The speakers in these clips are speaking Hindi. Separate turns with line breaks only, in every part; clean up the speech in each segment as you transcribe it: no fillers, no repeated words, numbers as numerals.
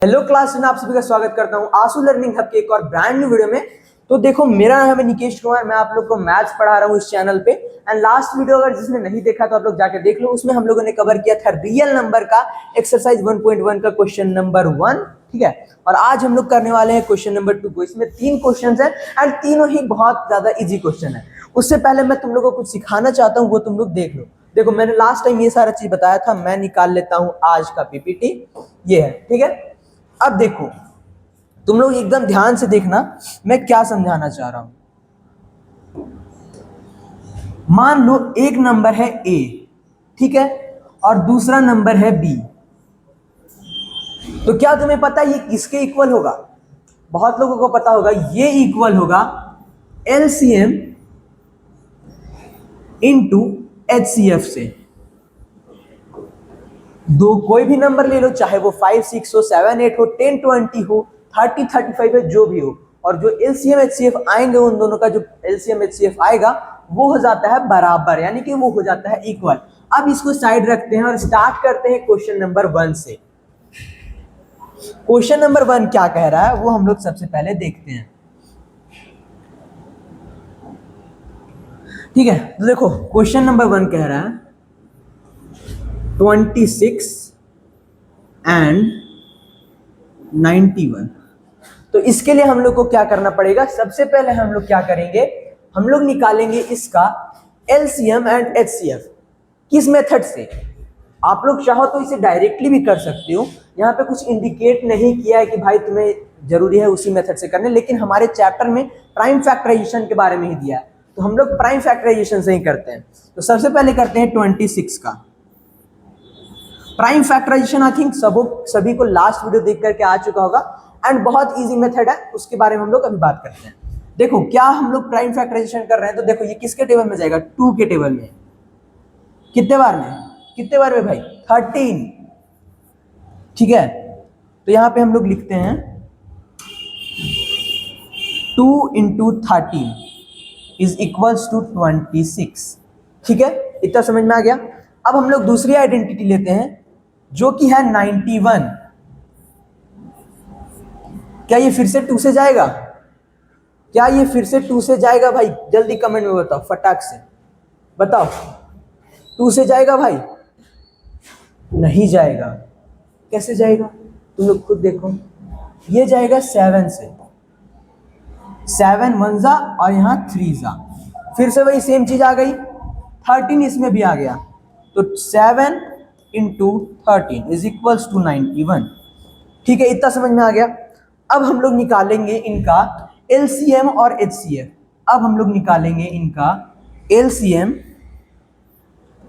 हेलो क्लास में आप सभी का स्वागत करता हूं आंसू लर्निंग हब के एक और ब्रांड न्यू वीडियो में। तो देखो, मेरा नाम है निकेश कुमार, मैं आप लोग को मैथ्स पढ़ा रहा हूं इस चैनल पे। एंड लास्ट वीडियो अगर जिसने नहीं देखा तो आप लोग जाके देख लो, उसमें हम लोगों ने कवर किया था रियल नंबर का एक्सरसाइज 1.1 का क्वेश्चन नंबर 1, ठीक है। और आज हम लोग करने वाले हैं क्वेश्चन नंबर 2 को। इसमें 3 क्वेश्चन है एंड तीनों ही बहुत ज्यादा इजी क्वेश्चन है। उससे पहले मैं तुम लोग को कुछ सिखाना चाहता हूँ, वो तुम लोग देख लो। देखो, मैंने लास्ट टाइम ये सारा चीज बताया था, मैं निकाल लेता हूँ आज का पीपीटी, ये है, ठीक है। अब देखो, तुम लोग एकदम ध्यान से देखना मैं क्या समझाना चाह रहा हूं। मान लो एक नंबर है ए, ठीक है, और दूसरा नंबर है बी। तो क्या तुम्हें पता है ये किसके इक्वल होगा? बहुत लोगों को पता होगा, ये इक्वल होगा एलसीएम इंटू एचसीएफ से। दो कोई भी नंबर ले लो, चाहे वो 5 6 हो, 7 8 हो, 10 20 हो, 30 35 है, जो भी हो, और जो एलसीएम एचसीएफ आएंगे उन दोनों का जो एलसीएम एचसीएफ आएगा वो हो जाता है बराबर, यानी कि वो हो जाता है इक्वल। अब इसको साइड रखते हैं और स्टार्ट करते हैं क्वेश्चन नंबर 1 से। क्वेश्चन नंबर 1 क्या कह रहा है वो हम लोग सबसे पहले देखते हैं, ठीक है। तो देखो, क्वेश्चन नंबर 1 कह रहा है 26 एंड 91। तो इसके लिए हम लोग को क्या करना पड़ेगा? सबसे पहले हम लोग क्या करेंगे, हम लोग निकालेंगे इसका एलसीएम एंड एचसीएफ। किस मेथड से? आप लोग चाहो तो इसे डायरेक्टली भी कर सकते हो, यहाँ पे कुछ इंडिकेट नहीं किया है कि भाई तुम्हें जरूरी है उसी मेथड से करने, लेकिन हमारे चैप्टर में प्राइम फैक्टराइजेशन के बारे में ही दिया है, तो हम लोग प्राइम फैक्टराइजेशन से ही करते हैं। तो सबसे पहले करते हैं 26 का प्राइम फैक्टराइजेशन। आई थिंक सभी को लास्ट वीडियो देख करके आ चुका होगा एंड बहुत इजी मेथड है, उसके बारे में हम लोग अभी बात करते हैं। देखो, क्या हम लोग प्राइम फैक्टराइजेशन कर रहे हैं, तो देखो ये किसके टेबल में जाएगा? 2 के टेबल में। कितने बार में भाई? 13, ठीक है। तो यहां पे हम लोग लिखते हैं 2 इंटू 13 इज इक्वल्स टू 26, ठीक है। इतना समझ में आ गया। अब हम लोग दूसरी आइडेंटिटी लेते हैं जो कि है 91। क्या ये फिर से 2 से जाएगा? क्या ये फिर से 2 से जाएगा भाई? जल्दी कमेंट में बताओ, फटाक से बताओ। 2 से जाएगा भाई? नहीं जाएगा। कैसे जाएगा? तुम लोग खुद देखो, ये जाएगा 7 से। 7 1 जा और यहाँ 3 जा, फिर से वही सेम चीज आ गई। 13 इसमें भी आ गया, तो 7 इंटू 13 इज इक्वल्स टू 91, ठीक है। इतना समझ में आ गया। अब हम लोग निकालेंगे इनका एलसीएम और एचसीएफ। अब हम लोग निकालेंगे इनका एलसीएम,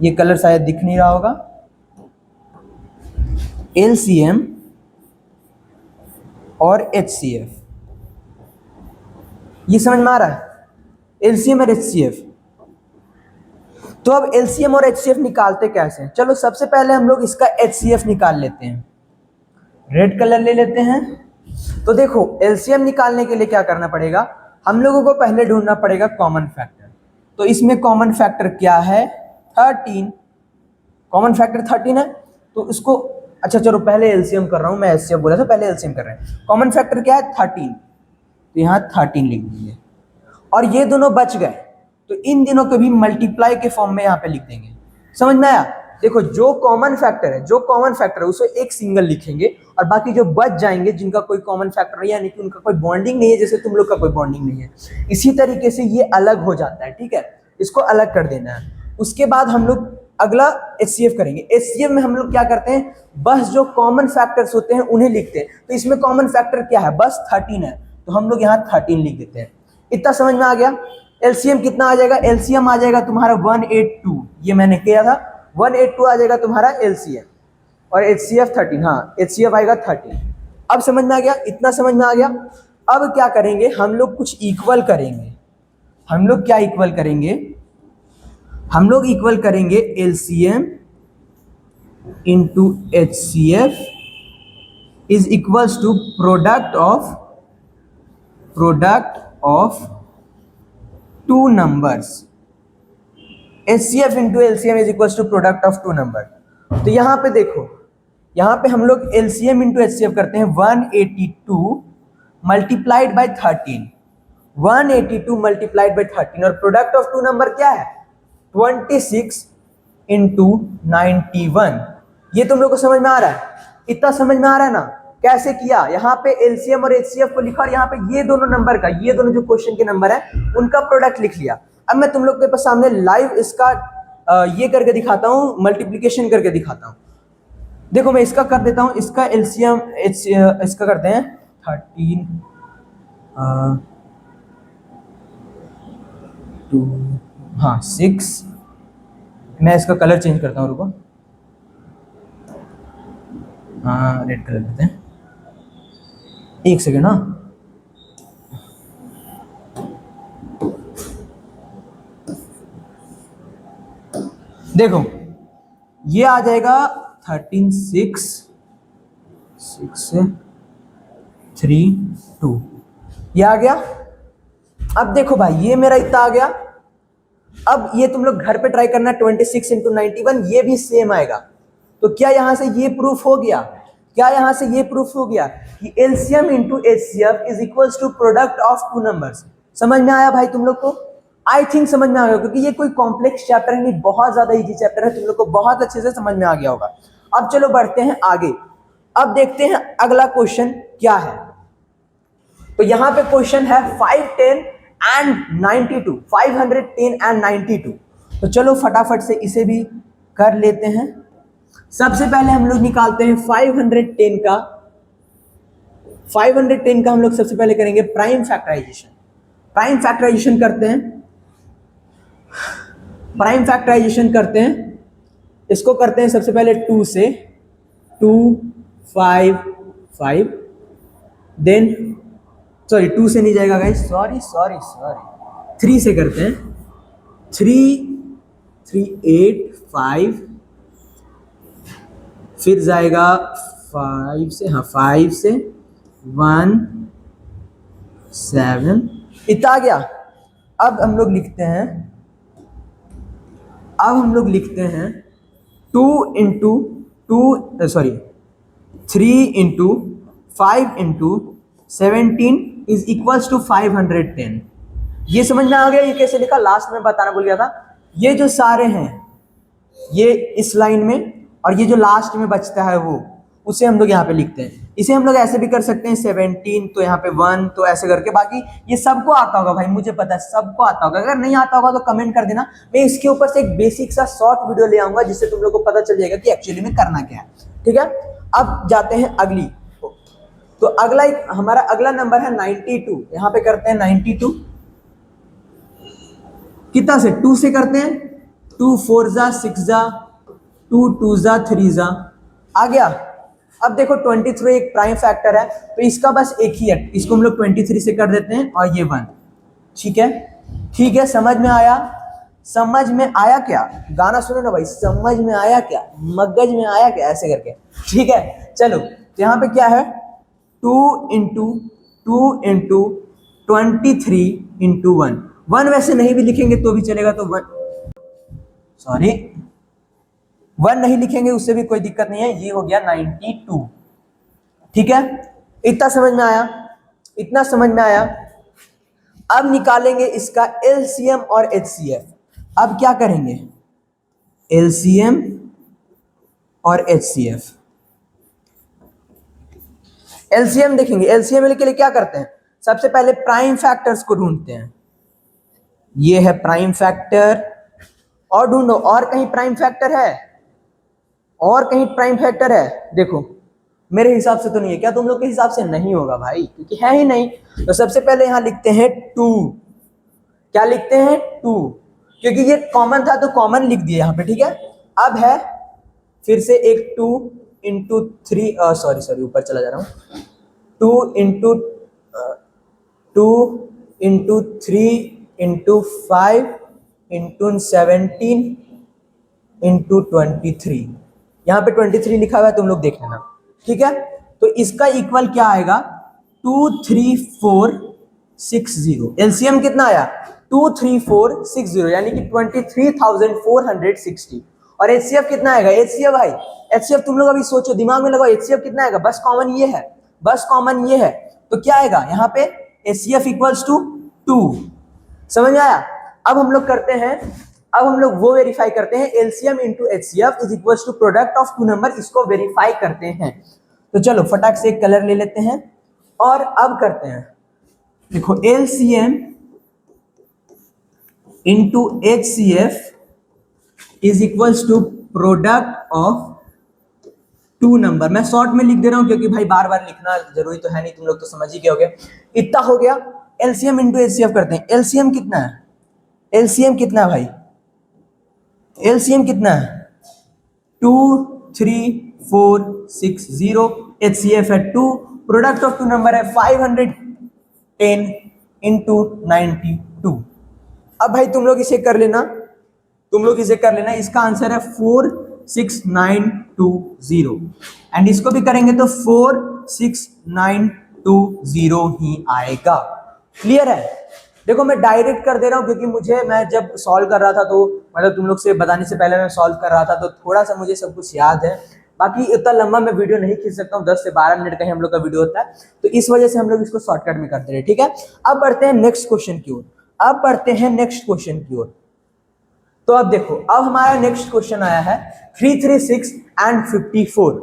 ये कलर शायद दिख नहीं रहा होगा, एलसीएम और एचसीएफ। ये समझ में आ रहा है? एलसीएम और एचसीएफ। तो अब एलसीएम और एचसीएफ निकालते कैसे? चलो सबसे पहले हम लोग इसका एचसीएफ निकाल लेते हैं। रेड कलर ले लेते हैं। तो देखो, एलसीएम निकालने के लिए क्या करना पड़ेगा, हम लोगों को पहले ढूंढना पड़ेगा कॉमन फैक्टर। तो इसमें कॉमन फैक्टर क्या है? 13। कॉमन फैक्टर 13 है, तो इसको, अच्छा चलो पहले एलसीएम कर रहा हूं, मैं एचसीएफ बोला था, पहले एलसीएम कर रहे हैं। कॉमन फैक्टर क्या है? 13, तो यहाँ 13 लिख देंगे। और ये दोनों बच गए, तो इन दिनों को भी मल्टीप्लाई के फॉर्म में यहाँ पे लिख देंगे। समझ में आया? देखो, जो कॉमन फैक्टर है उसे एक सिंगल लिखेंगे, और बाकी जो बच जाएंगे जिनका कोई कॉमन फैक्टर नहीं, यानी कि उनका कोई बॉन्डिंग नहीं है, जैसे तुम लोग का कोई बॉन्डिंग नहीं है, इसी तरीके से ये अलग हो जाता है, ठीक है। इसको अलग कर देना है। उसके बाद हम लोग अगला एचसीएफ करेंगे। एचसीएफ में हम लोग क्या करते हैं, बस जो कॉमन फैक्टर्स होते हैं उन्हें लिखते हैं। तो इसमें कॉमन फैक्टर क्या है? बस 13 है, तो हम लोग यहाँ 13 लिख देते हैं। इतना समझ में आ गया। एलसीएम कितना आ जाएगा? एलसीएम आ जाएगा तुम्हारा 182, ये मैंने किया था, 182 आ जाएगा तुम्हारा एलसीएम, और एचसीएफ 13, हाँ एचसीएफ आएगा 13। अब समझ में आ गया? इतना समझ में आ गया। अब क्या करेंगे, हम लोग कुछ इक्वल करेंगे। हम लोग क्या इक्वल करेंगे? हम लोग इक्वल करेंगे LCM into HCF is equals to product of 2 numbers। HCF into LCM is equal to product of 2 number. तो यहां पे देखो, यहाँ पे हम लोग एलसीएम इंटू एचसीएफ करते हैं 182 मल्टीप्लाइड बाई 13, 182 मल्टीप्लाइड बाई 13 और प्रोडक्ट ऑफ टू नंबर क्या है 26 इंटू 91। ये तुम लोग को समझ में आ रहा है? इतना समझ में आ रहा है ना कैसे किया? यहाँ पे एलसीएम और एचसीएफ को लिखा और यहाँ पे ये दोनों नंबर का, ये दोनों जो क्वेश्चन के नंबर है उनका प्रोडक्ट लिख लिया। अब मैं तुम लोग के पास सामने लाइव इसका ये करके दिखाता हूँ, मल्टीप्लीकेशन करके दिखाता हूँ। देखो मैं इसका कर देता हूँ, इसका एलसीएम इसका करते हैं 13 2 हाँ 6। मैं इसका कलर चेंज करता हूँ, रुको। हाँ रेड कलर करते हैं, एक सेकेंड। हाँ देखो ये आ जाएगा 13 6 से 3 2, ये आ गया। अब देखो भाई ये मेरा इतना आ गया। अब ये तुम लोग घर पे ट्राई करना, 26 इंटू 91 ये भी सेम आएगा। तो क्या यहां से ये प्रूफ हो गया? क्या यहां से ये प्रूफ हो गया कि LCM into HCF is equals to product of two numbers? समझ में आया भाई तुम लोग को? आई थिंक समझ में आ गया, क्योंकि ये कोई कॉम्प्लेक्स चैप्टर है नहीं, बहुत ज्यादा इजी चैप्टर है, तुम लोग को बहुत अच्छे से समझ में आ गया होगा। अब चलो बढ़ते हैं आगे। अब देखते हैं अगला क्वेश्चन क्या है। तो यहां पे क्वेश्चन है 510 एंड 92, 510 एंड 92। तो चलो फटाफट से इसे भी कर लेते हैं। सबसे पहले हम लोग निकालते हैं 510 का। 510 का हम लोग सबसे पहले करेंगे प्राइम फैक्टराइजेशन। प्राइम फैक्टराइजेशन करते हैं, प्राइम फैक्टराइजेशन करते हैं। इसको करते हैं सबसे पहले 2 से, 2 5 5, देन सॉरी 2 से नहीं जाएगा गाइस, सॉरी 3 से करते हैं। 3 3 8 5, फिर जाएगा 5 से, हाँ 5 से 1 7, इतना आ गया। अब हम लोग लिखते हैं, अब हम लोग लिखते हैं 2 into 2 sorry 3 into 5 into 17 is equals to 510। ये समझ में आ गया? ये कैसे लिखा लास्ट में बताना भूल गया था। ये जो सारे हैं ये इस लाइन में, और ये जो लास्ट में बचता है वो, उसे हम लोग यहाँ पे लिखते हैं। इसे हम लोग ऐसे भी कर सकते हैं 17, तो यहाँ पे 1, तो ऐसे करके। बाकी ये सबको आता होगा भाई, मुझे पता है सबको आता होगा। अगर नहीं आता होगा तो कमेंट कर देना, मैं इसके ऊपर से एक बेसिक सा शॉर्ट वीडियो ले आऊंगा जिससे तुम लोग को पता चल जाएगा कि एक्चुअली में करना क्या है। ठीक है, अब जाते हैं अगली। तो अगला हमारा अगला नंबर है 92। यहाँ पे करते हैं 92 कितना से? 2 से करते हैं। 2 4 जा 6 जा, 2 2 जा 3 जा, आ गया। अब देखो 23 एक प्राइम फैक्टर है, तो इसका बस एक ही है, इसको हम लोग 23 से कर देते हैं और ये 1। ठीक है, ठीक है, समझ में आया? समझ में आया क्या? गाना सुनो ना भाई, समझ में आया क्या? मगज में आया क्या? ऐसे करके। ठीक है, चलो यहाँ पे क्या है 2 इंटू 23 इंटू 1 वैसे नहीं भी लिखेंगे तो भी चलेगा, तो 1 नहीं लिखेंगे उससे भी कोई दिक्कत नहीं है। ये हो गया 92। ठीक है, इतना समझ में आया? इतना समझ में आया। अब निकालेंगे इसका एलसीएम और एचसीएफ। अब क्या करेंगे? एलसीएम और एचसीएफ। एलसीएम देखेंगे। एलसीएम के लिए क्या करते हैं? सबसे पहले प्राइम फैक्टर्स को ढूंढते हैं। ये है प्राइम फैक्टर, और ढूंढो और कहीं प्राइम फैक्टर है, और कहीं प्राइम फैक्टर है? देखो मेरे हिसाब से तो नहीं है। क्या तुम लोग के हिसाब से? नहीं होगा भाई, क्योंकि है ही नहीं। तो सबसे पहले यहां लिखते हैं 2। क्या लिखते हैं? 2, क्योंकि ये कॉमन था तो कॉमन लिख दिया यहाँ पे। ठीक है, अब है फिर से एक 2 इंटू 3, सॉरी ऊपर चला जा रहा हूँ। 2 इंटू 3 इंटू 5 इंटू 17 इंटू 23। यहाँ पे 23 लिखा हुआ है, तुम लोग देख लेना। ठीक है, तो इसका इक्वल क्या आएगा? 23460। एलसीएम कितना आया? 23460, यानी कि 23,460। और HCF कितना आएगा, HCF भाई, HCF तुम लोग अभी सोचो, दिमाग में लगाओ, HCF कितना आएगा, बस कॉमन ये है, बस कॉमन ये है, तो क्या आएगा यहाँ पे HCF इक्वल्स टू 2। समझ में आया। अब हम लोग करते हैं, अब हम लोग वो वेरीफाई करते हैं, LCM into HCF is equals to product of two number, इसको वेरीफाई करते हैं। तो चलो फटाक से एक कलर ले लेते हैं और अब करते हैं, देखो LCM into HCF is equals to product of two number. मैं शॉर्ट में लिख दे रहा हूं क्योंकि भाई बार बार लिखना जरूरी तो है नहीं, तुम लोग तो समझ ही गए होगे। इतना हो गया। LCM इंटू HCF करते हैं। LCM कितना है, LCM कितना है भाई, LCM कितना है 2 3 4 6 0, HCF है 2, प्रोडक्ट ऑफ टू नंबर है 510 इंटू 92। अब भाई तुम लोग इसे कर लेना, तुम लोग इसे कर लेना, इसका आंसर है 46920 एंड इसको भी करेंगे तो 46920 ही आएगा। क्लियर है। देखो मैं डायरेक्ट कर दे रहा हूं क्योंकि मुझे, मैं जब सॉल्व कर रहा था तो मतलब तुम लोग से बताने से पहले मैं सॉल्व कर रहा था तो थोड़ा सा मुझे सब कुछ याद है, बाकी इतना लंबा मैं वीडियो नहीं खींच सकता हूँ, 10 से 12 मिनट का ही हम लोग का वीडियो होता है, तो इस वजह से हम लोग इसको शॉर्टकट में करते रहे। ठीक है, अब बढ़ते हैं नेक्स्ट क्वेश्चन की ओर, अब बढ़ते हैं नेक्स्ट क्वेश्चन की ओर। तो अब देखो, अब हमारा नेक्स्ट क्वेश्चन आया है 336 एंड 54,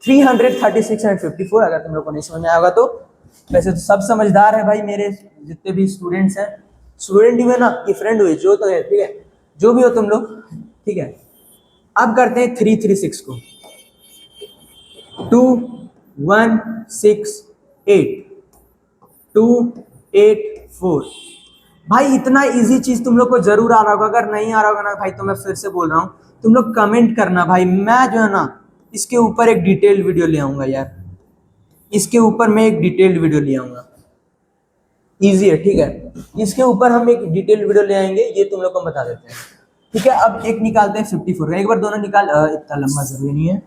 336 एंड 54। अगर तुम लोग को नहीं समझ में आएगा तो, वैसे तो सब समझदार है भाई, मेरे जितने भी स्टूडेंट्स हैं, स्टूडेंट ही हुए ना कि फ्रेंड हुए, जो तो है, ठीक है, जो भी हो तुम लोग, ठीक है। अब करते हैं 336 को, 2 1 6 8 2 8 4। भाई इतना इजी चीज तुम लोग को जरूर आ रहा होगा, अगर नहीं आ रहा होगा ना भाई तो मैं फिर से बोल रहा हूँ, तुम लोग कमेंट करना भाई, मैं जो है ना इसके ऊपर एक डिटेल्ड वीडियो ले आऊंगा यार, इसके ऊपर मैं एक डिटेल्ड वीडियो ले आऊंगा। इजी है, ठीक है, इसके ऊपर हम एक डिटेल्ड वीडियो ले आएंगे, ये तुम लोग को बता देते हैं। ठीक है, अब एक निकालते हैं 54 का, एक बार दोनों निकाल, इतना लंबा जरूरी नहीं है।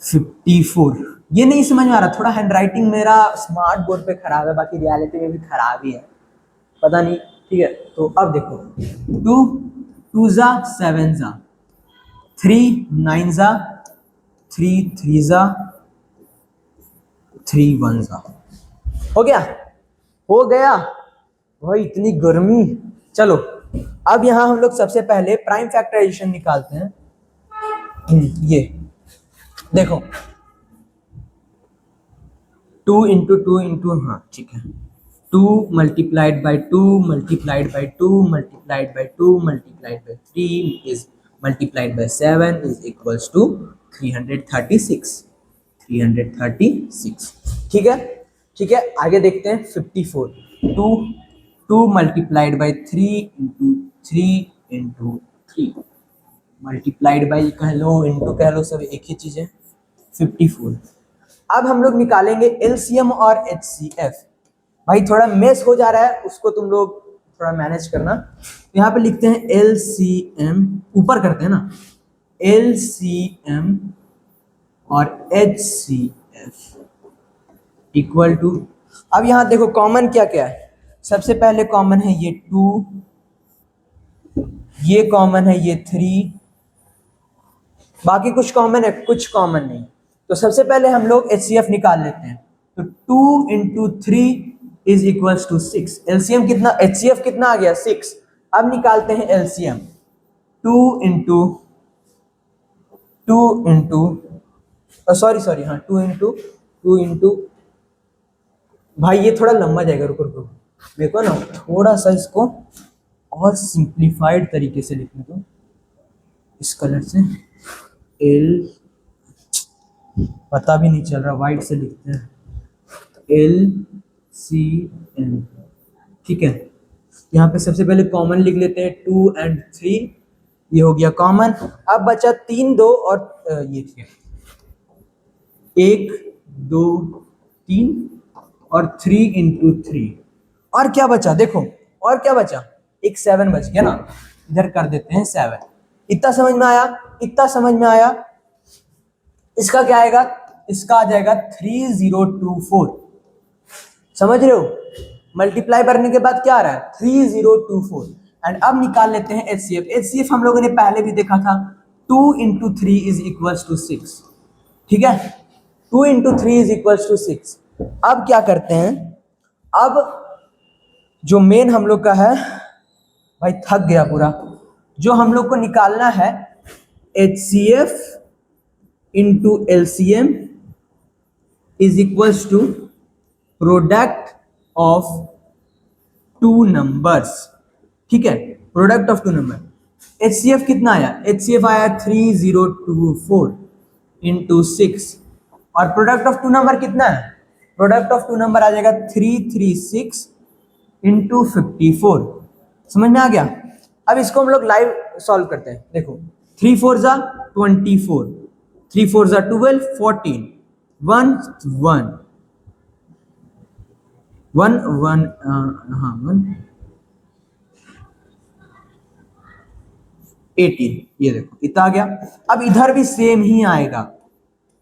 54 ये नहीं समझ में आ रहा, थोड़ा हैंडराइटिंग मेरा स्मार्ट बोर्ड पे खराब है, बाकी रियलिटी में भी खराब ही है, पता नहीं। ठीक है, तो अब देखो 2 2 जा 7 जा, 3 9 जा, 3 3 जा, 3 1 जा। हो गया, हो गया भाई, इतनी गर्मी। चलो अब यहां हम लोग सबसे पहले प्राइम फैक्टराइजेशन निकालते हैं। ये देखो 2 इंटू 2 इंटू, हाँ ठीक है, 2 multiplied by 2 multiplied by 2 multiplied by 2 multiplied by 3 is multiplied by 7 is equals to 336, 336। ठीक है, ठीक है, आगे देखते हैं 54, 2 multiplied by 3 into 3 into 3 multiplied by कह लो, इंटू कह लो, सब एक ही चीज है, 54। अब हम लोग निकालेंगे LCM और HCF। भाई थोड़ा मेस हो जा रहा है, उसको तुम लोग थोड़ा मैनेज करना। तो यहाँ पे लिखते हैं LCM, ऊपर करते हैं ना, LCM और HCF इक्वल टू, अब यहाँ देखो कॉमन क्या क्या है, सबसे पहले कॉमन है ये 2, ये कॉमन है ये 3, बाकी कुछ कॉमन है, कुछ कॉमन नहीं। तो सबसे पहले हम लोग HCF निकाल लेते हैं। तो 2 into 3 is equals to 6। LCM कितना, HCF कितना आ गया 6। अब निकालते हैं LCM, 2 इंटू सॉरी हाँ 2 इंटू भाई ये थोड़ा लंबा जाएगा, रुको रुको, देखो ना थोड़ा सा इसको और सिंप्लीफाइड तरीके से लिखने दो, इस कलर से, L पता भी नहीं चल रहा, वाइट से लिखते हैं, LCM। ठीक है, यहाँ पे सबसे पहले कॉमन लिख लेते हैं 2 एंड 3, ये हो गया कॉमन। अब बचा 3 2 और ये ठीक है, 1 2 3 और 3 इंटू 3, और क्या बचा देखो, और क्या बचा, एक 7 बच गया ना, इधर कर देते हैं 7। इतना समझ में आया, इतना समझ में आया। इसका क्या आएगा, इसका आ जाएगा 3024, समझ रहे हो, मल्टीप्लाई करने के बाद क्या आ रहा है 3024 एंड अब निकाल लेते हैं HCF। HCF हम लोगों ने पहले भी देखा था, 2 into 3 is equals to 6। ठीक है, 2 into 3 is equals to 6। अब क्या करते हैं, अब जो मेन हम लोग का है, भाई थक गया पूरा, जो हम लोग को निकालना है HCF into LCM is equals to product of two numbers. ठीक है, product of two number. HCF कितना आया, HCF आया 3024 इंटू 6, और प्रोडक्ट ऑफ टू नंबर कितना है, प्रोडक्ट ऑफ टू नंबर आ जाएगा 336 इंटू 54। समझ में आ गया। अब इसको हम लोग लाइव सॉल्व करते हैं। देखो 3 4 जा 24, 3 4 जा 12, 14, 1 1 1 1 हाँ 1 18, ये देखो इतना आ गया। अब इधर भी सेम ही आएगा,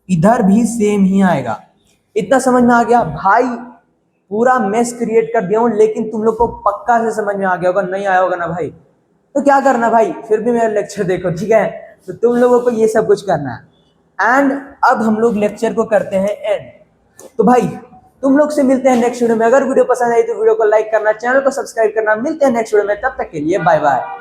इधर भी सेम ही आएगा। इतना समझ में आ गया भाई, पूरा मेस क्रिएट कर दिया हूं, लेकिन तुम लोग को पक्का से समझ में आ गया होगा। नहीं आया होगा ना भाई, तो क्या करना भाई, फिर भी मेरा लेक्चर देखो, ठीक है। तो तुम लोगों को ये सब कुछ करना है। एंड अब हम लोग लेक्चर को करते हैं एंड। तो भाई तुम लोग से मिलते हैं नेक्स्ट वीडियो में। अगर वीडियो पसंद आई तो वीडियो को लाइक करना, चैनल को सब्सक्राइब करना। मिलते हैं नेक्स्ट वीडियो में, तब तक के लिए बाय बाय।